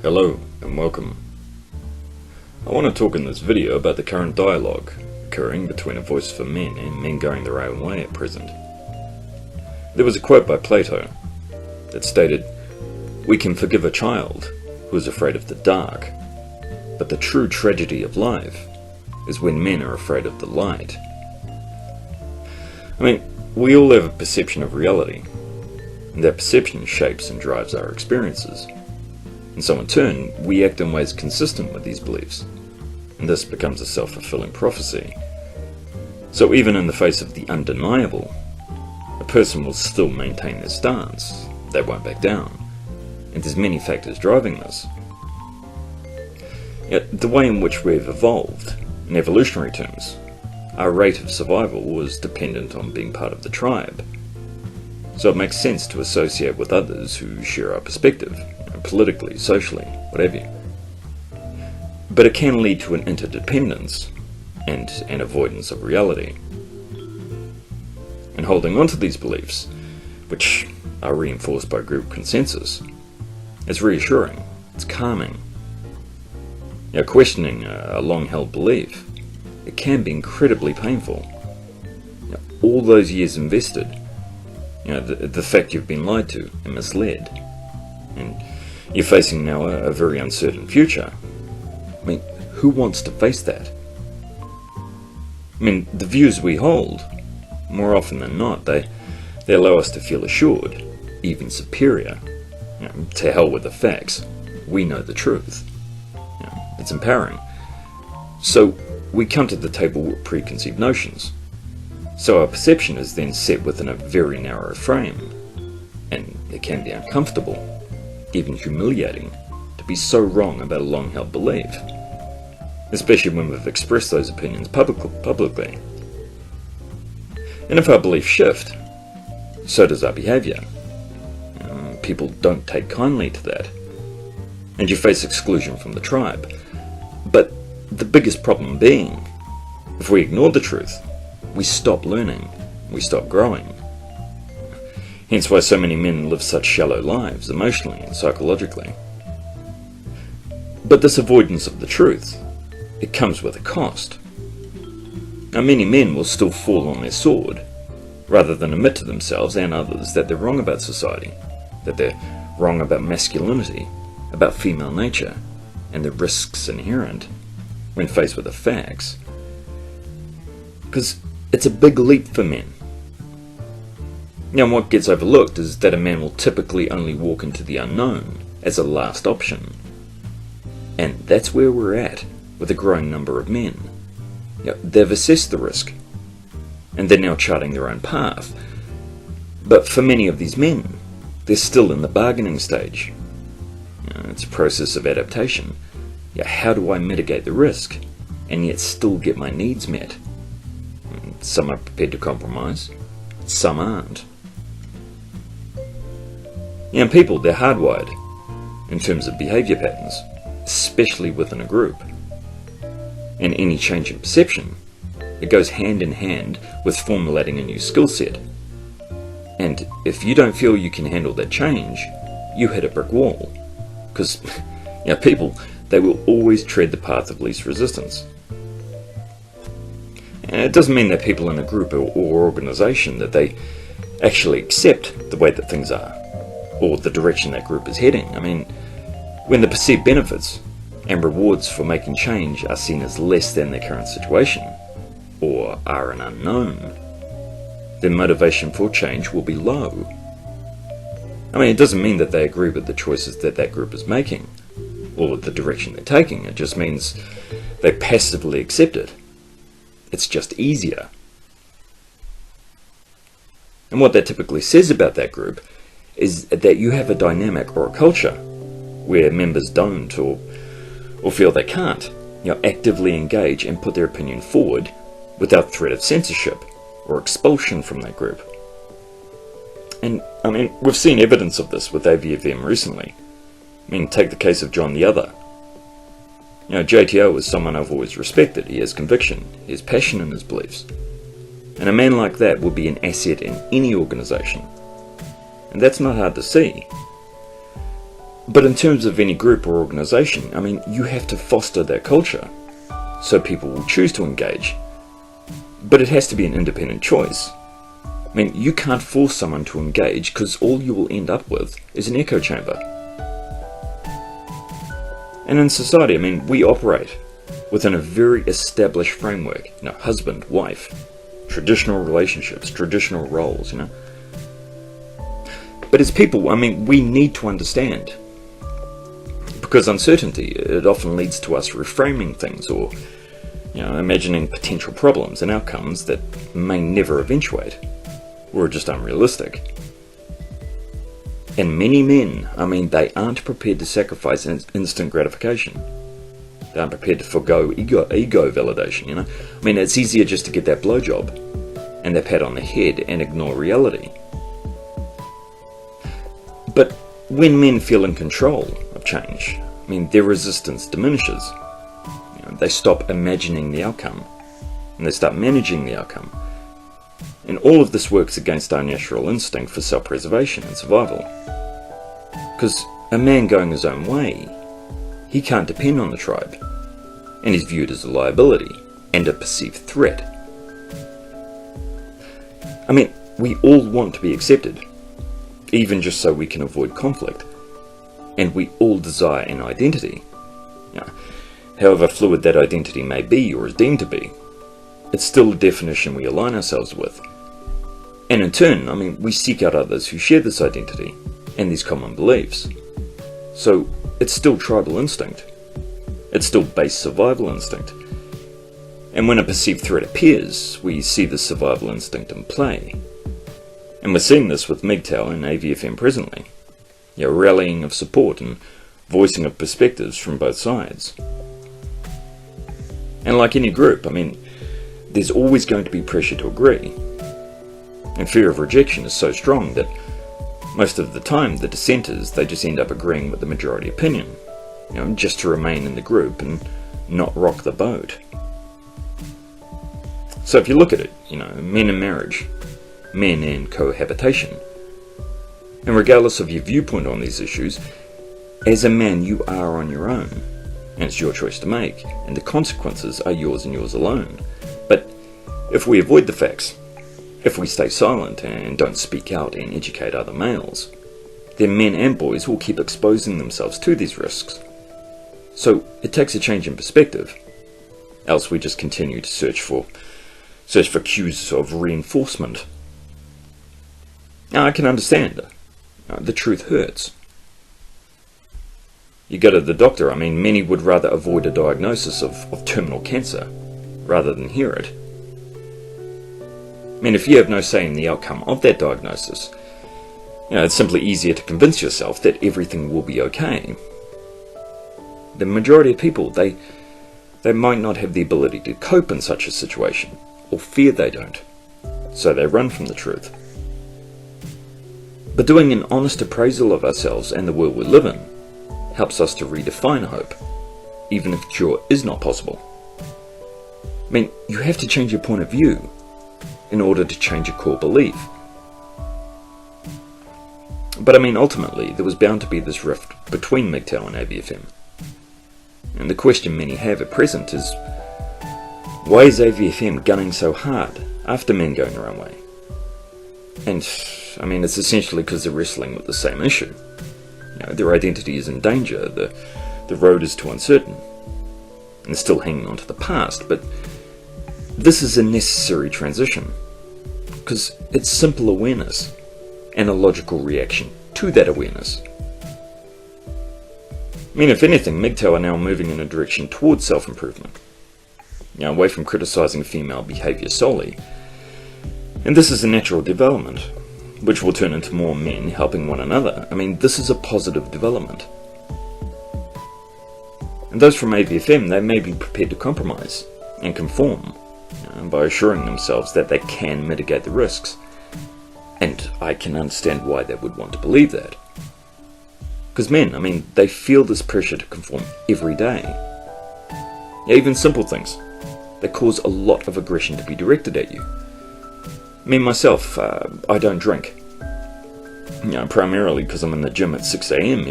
Hello and welcome. I want to talk in this video about the current dialogue occurring between a voice for men and men going their own way at present. There was a quote by Plato that stated, "We can forgive a child who is afraid of the dark, but the true tragedy of life is when men are afraid of the light." We all have a perception of reality, and that perception shapes and drives our experiences. And so in turn, we act in ways consistent with these beliefs, and this becomes a self-fulfilling prophecy. So even in the face of the undeniable, a person will still maintain their stance. They won't back down, and there's many factors driving this. Yet the way in which we've evolved, in evolutionary terms, our rate of survival was dependent on being part of the tribe. So it makes sense to associate with others who share our perspective, politically, socially, whatever. But it can lead to an interdependence and an avoidance of reality. And holding on to these beliefs, which are reinforced by group consensus, is reassuring, it's calming. Questioning a long-held belief, it can be incredibly painful. All those years invested, the fact you've been lied to and misled, and you're facing now a very uncertain future. Who wants to face that? The views we hold, more often than not, they allow us to feel assured, even superior. To hell with the facts, we know the truth. It's empowering. So we come to the table with preconceived notions. So our perception is then set within a very narrow frame, and it can be uncomfortable, even humiliating, to be so wrong about a long-held belief, especially when we've expressed those opinions publicly. And if our beliefs shift, so does our behaviour. People don't take kindly to that, and you face exclusion from the tribe. But the biggest problem being, if we ignore the truth, we stop learning, we stop growing. Hence why so many men live such shallow lives, emotionally and psychologically. But this avoidance of the truth, it comes with a cost. Many men will still fall on their sword, rather than admit to themselves and others that they're wrong about society, that they're wrong about masculinity, about female nature, and the risks inherent when faced with the facts. Because it's a big leap for men. What gets overlooked is that a man will typically only walk into the unknown as a last option. And that's where we're at with a growing number of men. They've assessed the risk, and they're now charting their own path. But for many of these men, they're still in the bargaining stage. It's a process of adaptation. How do I mitigate the risk, and yet still get my needs met? Some are prepared to compromise, some aren't. People, they're hardwired in terms of behaviour patterns, especially within a group. And any change in perception, it goes hand in hand with formulating a new skill set. And if you don't feel you can handle that change, you hit a brick wall. Because people, they will always tread the path of least resistance. And it doesn't mean that people in a group or organisation that they actually accept the way that things are, or the direction that group is heading. When the perceived benefits and rewards for making change are seen as less than their current situation, or are an unknown, then motivation for change will be low. It doesn't mean that they agree with the choices that that group is making, or the direction they're taking. It just means they passively accept it. It's just easier. And what that typically says about that group is that you have a dynamic or a culture where members don't or feel they can't actively engage and put their opinion forward without threat of censorship or expulsion from that group. And we've seen evidence of this with AVFM recently. Take the case of John the Other. JTO is someone I've always respected. He has conviction, he has passion in his beliefs. And a man like that will be an asset in any organisation. And that's not hard to see. But in terms of any group or organisation, I mean, you have to foster that culture so people will choose to engage. But it has to be an independent choice. I mean, you can't force someone to engage, because all you will end up with is an echo chamber. And in society, I mean, we operate within a very established framework. Husband, wife, traditional relationships, traditional roles, But as people, I mean, we need to understand. Because uncertainty, it often leads to us reframing things, or imagining potential problems and outcomes that may never eventuate, or are just unrealistic. And many men, I mean, they aren't prepared to sacrifice instant gratification. They aren't prepared to forgo ego validation, I mean, it's easier just to get that blowjob and that pat on the head and ignore reality. But when men feel in control of change, I mean, their resistance diminishes. They stop imagining the outcome, and they start managing the outcome. And all of this works against our natural instinct for self-preservation and survival. Because a man going his own way, he can't depend on the tribe, and is viewed as a liability and a perceived threat. I mean, we all want to be accepted, even just so we can avoid conflict. And we all desire an identity. However fluid that identity may be or is deemed to be, it's still a definition we align ourselves with. And in turn, I mean, we seek out others who share this identity and these common beliefs. So it's still tribal instinct. It's still base survival instinct. And when a perceived threat appears, we see the survival instinct in play. And we're seeing this with MGTOW and AVFM presently. Rallying of support and voicing of perspectives from both sides. And like any group, I mean, there's always going to be pressure to agree. And fear of rejection is so strong that most of the time the dissenters, they just end up agreeing with the majority opinion, just to remain in the group and not rock the boat. So if you look at it, men in marriage, men in cohabitation, and regardless of your viewpoint on these issues, as a man you are on your own, and it's your choice to make, and the consequences are yours and yours alone. But if we avoid the facts, if we stay silent and don't speak out and educate other males, then men and boys will keep exposing themselves to these risks. So it takes a change in perspective, else we just continue to search for cues of reinforcement. Now I can understand, the truth hurts. You go to the doctor, I mean, many would rather avoid a diagnosis of terminal cancer rather than hear it. I mean, if you have no say in the outcome of that diagnosis, it's simply easier to convince yourself that everything will be okay. The majority of people, they might not have the ability to cope in such a situation, or fear they don't, so they run from the truth. But doing an honest appraisal of ourselves and the world we live in helps us to redefine hope, even if cure is not possible. I mean, you have to change your point of view in order to change a core belief. But I mean, ultimately, there was bound to be this rift between MGTOW and AVFM. And the question many have at present is, why is AVFM gunning so hard after men going their own way? And, I mean, it's essentially because they're wrestling with the same issue. Their identity is in danger, the road is too uncertain, and they're still hanging on to the past, but this is a necessary transition, because it's simple awareness, and a logical reaction to that awareness. I mean, if anything, MGTOW are now moving in a direction towards self-improvement, away from criticising female behaviour solely, and this is a natural development, which will turn into more men helping one another. I mean, this is a positive development. And those from AVFM, they may be prepared to compromise and conform, by assuring themselves that they can mitigate the risks. And I can understand why they would want to believe that. Because men, I mean, they feel this pressure to conform every day. Even simple things that cause a lot of aggression to be directed at you. Me myself, I don't drink. Primarily because I'm in the gym at 6 a.m.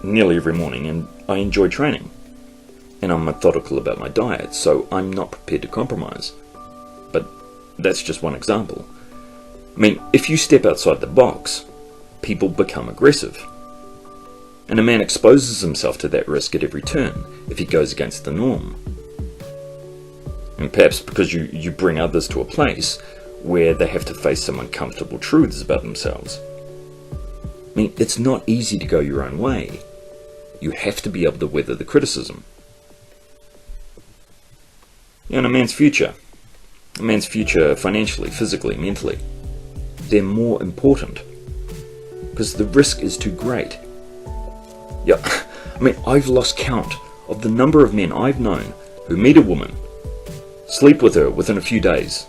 nearly every morning, and I enjoy training. And I'm methodical about my diet, so I'm not prepared to compromise. But that's just one example. I mean, if you step outside the box, people become aggressive. And a man exposes himself to that risk at every turn if he goes against the norm. And perhaps because you bring others to a place where they have to face some uncomfortable truths about themselves. I mean, it's not easy to go your own way. You have to be able to weather the criticism. And a man's future financially, physically, mentally, they're more important because the risk is too great. Yeah, I mean, I've lost count of the number of men I've known who meet a woman, sleep with her within a few days.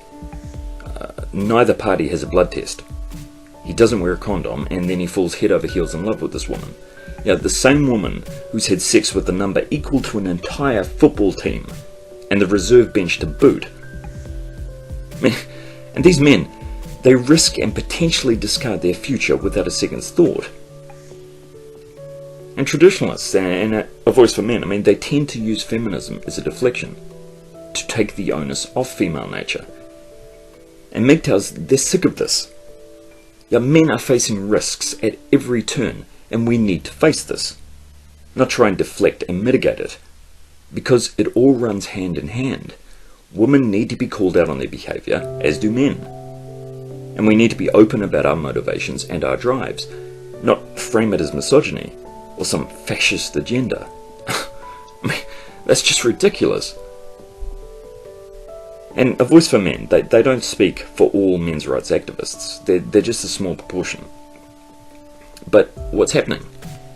Neither party has a blood test. He doesn't wear a condom, and then he falls head over heels in love with this woman. The same woman who's had sex with a number equal to an entire football team, and the reserve bench to boot. And these men, they risk and potentially discard their future without a second's thought. And traditionalists and a voice for men, I mean, they tend to use feminism as a deflection, to take the onus off female nature. And MGTOWs, they're sick of this. Men are facing risks at every turn, and we need to face this. Not try and deflect and mitigate it, because it all runs hand in hand. Women need to be called out on their behaviour, as do men. And we need to be open about our motivations and our drives, not frame it as misogyny or some fascist agenda. I mean, that's just ridiculous. And a voice for men, they don't speak for all men's rights activists. They're just a small proportion. But what's happening,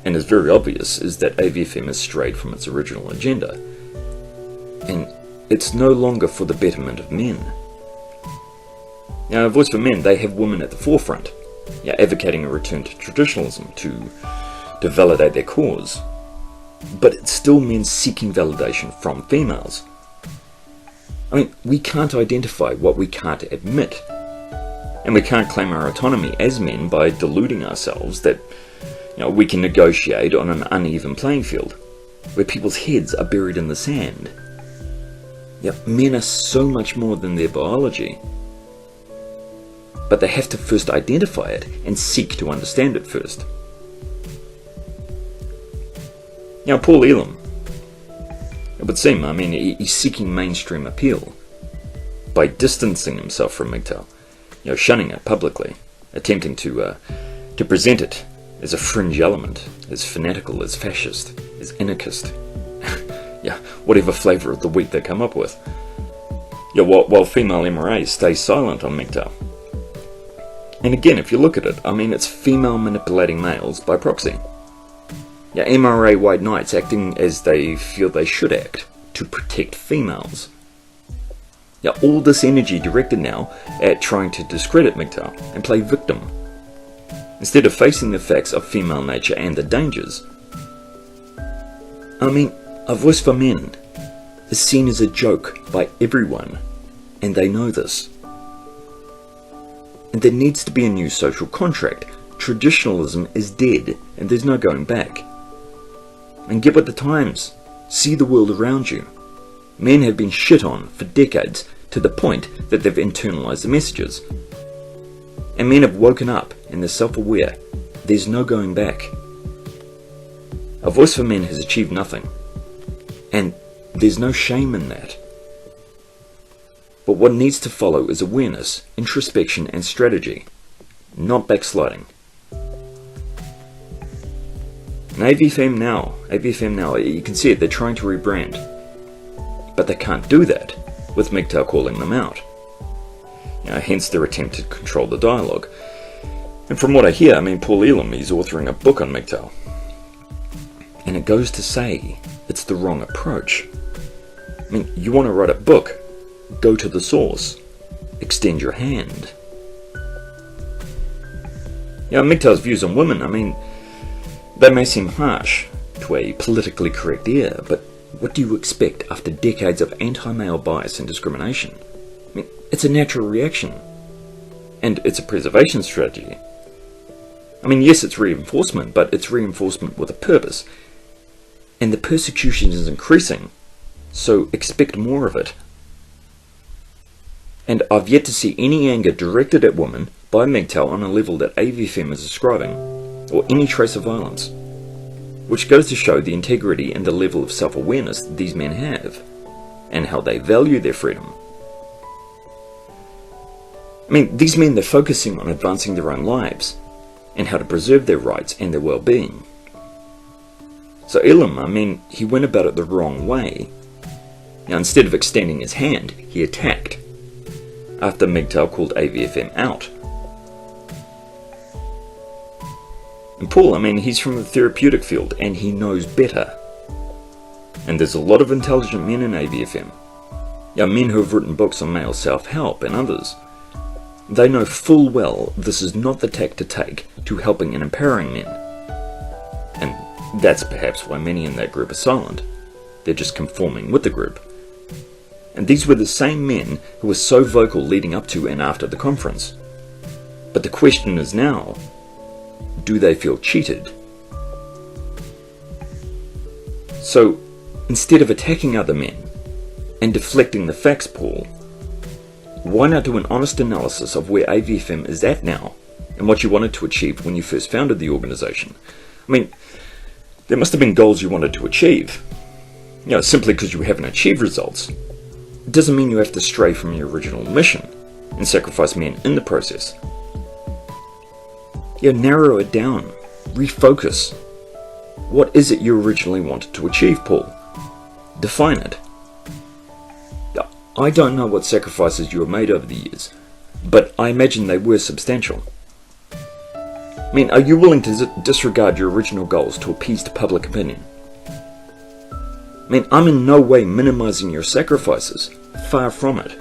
and is very obvious, is that AVFM has strayed from its original agenda. And it's no longer for the betterment of men. A voice for men, they have women at the forefront, advocating a return to traditionalism to validate their cause. But it's still men seeking validation from females. I mean, we can't identify what we can't admit. And we can't claim our autonomy as men by deluding ourselves that we can negotiate on an uneven playing field, where people's heads are buried in the sand. Men are so much more than their biology. But they have to first identify it and seek to understand it first. Paul Elam, it would seem, I mean, he's seeking mainstream appeal by distancing himself from MGTOW, shunning it publicly, attempting to present it as a fringe element, as fanatical, as fascist, as anarchist, whatever flavour of the week they come up with. While female MRAs stay silent on MGTOW. And again, if you look at it, I mean, it's female manipulating males by proxy. MRA white knights acting as they feel they should act to protect females. All this energy directed now at trying to discredit MGTOW and play victim, instead of facing the facts of female nature and the dangers. I mean, a voice for men is seen as a joke by everyone, and they know this. And there needs to be a new social contract. Traditionalism is dead, and there's no going back. And get with the times. See the world around you. Men have been shit on for decades to the point that they've internalized the messages. And men have woken up and they're self-aware. There's no going back. A voice for men has achieved nothing. And there's no shame in that. But what needs to follow is awareness, introspection and strategy, not backsliding. And AVFM now, you can see it, they're trying to rebrand. But they can't do that with MGTOW calling them out. Hence their attempt to control the dialogue. And from what I hear, I mean, Paul Elam, he's authoring a book on MGTOW. And it goes to say it's the wrong approach. I mean, you want to write a book, go to the source, extend your hand. MGTOW's views on women, I mean, they may seem harsh to a politically correct ear, but what do you expect after decades of anti-male bias and discrimination? I mean, it's a natural reaction, and it's a preservation strategy. I mean, yes, it's reinforcement, but it's reinforcement with a purpose. And the persecution is increasing, so expect more of it. And I've yet to see any anger directed at women by MGTOW on a level that AVFM is describing, or any trace of violence. Which goes to show the integrity and the level of self-awareness that these men have, and how they value their freedom. I mean, these men, they're focusing on advancing their own lives, and how to preserve their rights and their well-being. So Elam, I mean, he went about it the wrong way. Now, instead of extending his hand, he attacked, after MGTOW called AVFM out. And Paul, I mean, he's from the therapeutic field, and he knows better. And there's a lot of intelligent men in AVFM. Men who have written books on male self-help and others. They know full well this is not the tack to take to helping and empowering men. And that's perhaps why many in that group are silent. They're just conforming with the group. And these were the same men who were so vocal leading up to and after the conference. But the question is now, do they feel cheated? So, instead of attacking other men and deflecting the facts, Paul, why not do an honest analysis of where AVFM is at now and what you wanted to achieve when you first founded the organisation? I mean, there must have been goals you wanted to achieve. Simply because you haven't achieved results, it doesn't mean you have to stray from your original mission and sacrifice men in the process. Narrow it down, refocus. What is it you originally wanted to achieve, Paul? Define it. I don't know what sacrifices you have made over the years, but I imagine they were substantial. I mean, are you willing to disregard your original goals to appease the public opinion? I mean, I'm in no way minimizing your sacrifices, far from it.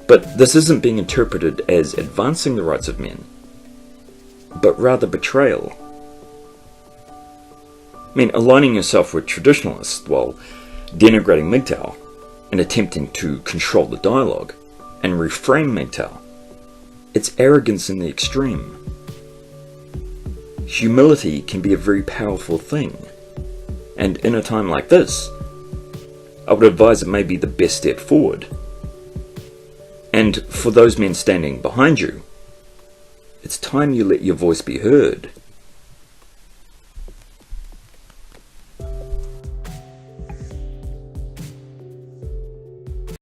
But this isn't being interpreted as advancing the rights of men, but rather betrayal. I mean, aligning yourself with traditionalists while denigrating MGTOW and attempting to control the dialogue and reframe MGTOW. It's arrogance in the extreme. Humility can be a very powerful thing, and in a time like this, I would advise it may be the best step forward. And for those men standing behind you, it's time you let your voice be heard.